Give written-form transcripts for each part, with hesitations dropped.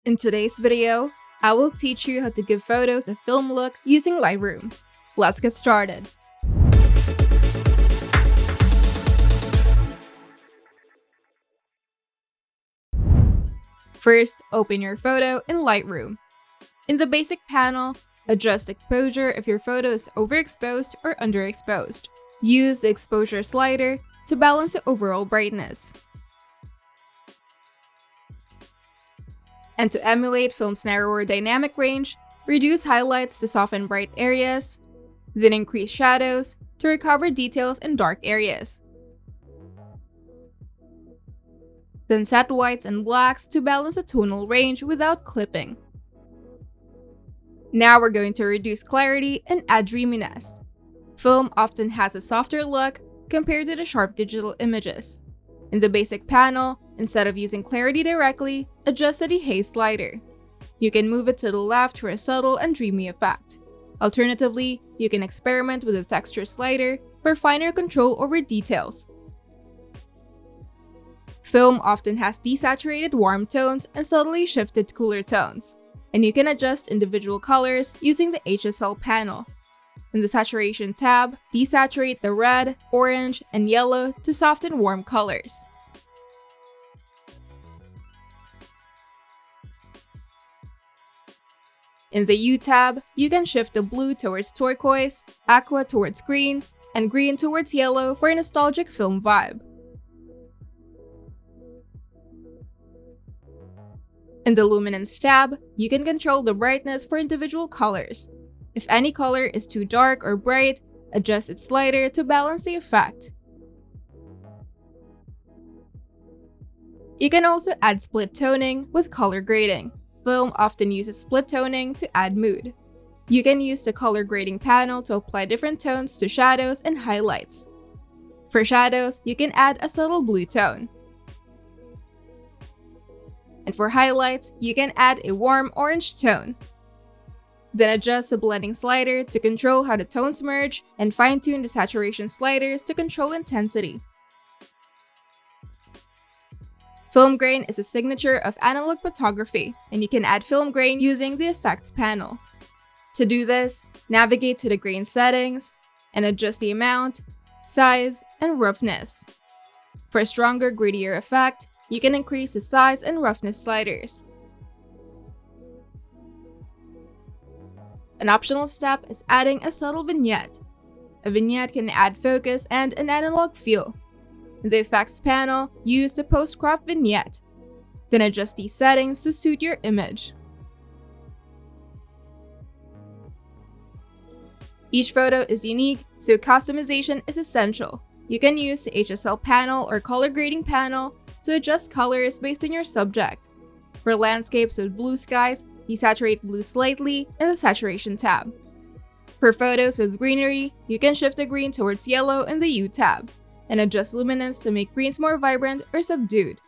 In today's video, I will teach you how to give photos a film look using Lightroom. Let's get started. First, open your photo in Lightroom. In the basic panel, adjust exposure if your photo is overexposed or underexposed. Use the exposure slider to balance the overall brightness. And to emulate film's narrower dynamic range, reduce highlights to soften bright areas, then increase shadows to recover details in dark areas. Then set whites and blacks to balance the tonal range without clipping. Now we're going to reduce clarity and add dreaminess. Film often has a softer look compared to the sharp digital images. In the basic panel, instead of using clarity directly, adjust the dehaze slider. You can move it to the left for a subtle and dreamy effect. Alternatively, you can experiment with the texture slider for finer control over details. Film often has desaturated warm tones and subtly shifted cooler tones, and you can adjust individual colors using the HSL panel. In the Saturation tab, desaturate the red, orange, and yellow to soften warm colors. In the Hue tab, you can shift the blue towards turquoise, aqua towards green, and green towards yellow for a nostalgic film vibe. In the Luminance tab, you can control the brightness for individual colors. If any color is too dark or bright, adjust its slider to balance the effect. You can also add split toning with color grading. Film often uses split toning to add mood. You can use the color grading panel to apply different tones to shadows and highlights. For shadows, you can add a subtle blue tone. And for highlights, you can add a warm orange tone. Then adjust the blending slider to control how the tones merge, and fine-tune the saturation sliders to control intensity. Film grain is a signature of analog photography, and you can add film grain using the Effects panel. To do this, navigate to the grain settings, and adjust the amount, size, and roughness. For a stronger, grittier effect, you can increase the size and roughness sliders. An optional step is adding a subtle vignette. A vignette can add focus and an analog feel. In the Effects panel, use the post-crop vignette. Then adjust these settings to suit your image. Each photo is unique, so customization is essential. You can use the HSL panel or color grading panel to adjust colors based on your subject. For landscapes with blue skies, desaturate blue slightly in the Saturation tab. For photos with greenery, you can shift the green towards yellow in the Hue tab, and adjust luminance to make greens more vibrant or subdued.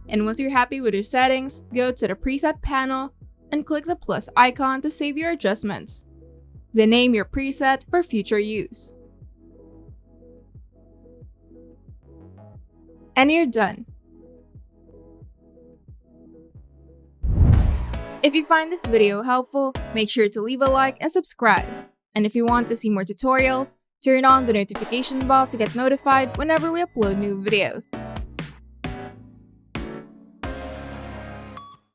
And once you're happy with your settings, go to the Preset panel and click the plus icon to save your adjustments. Then name your preset for future use. And you're done. If you find this video helpful, make sure to leave a like and subscribe. And if you want to see more tutorials, turn on the notification bell to get notified whenever we upload new videos.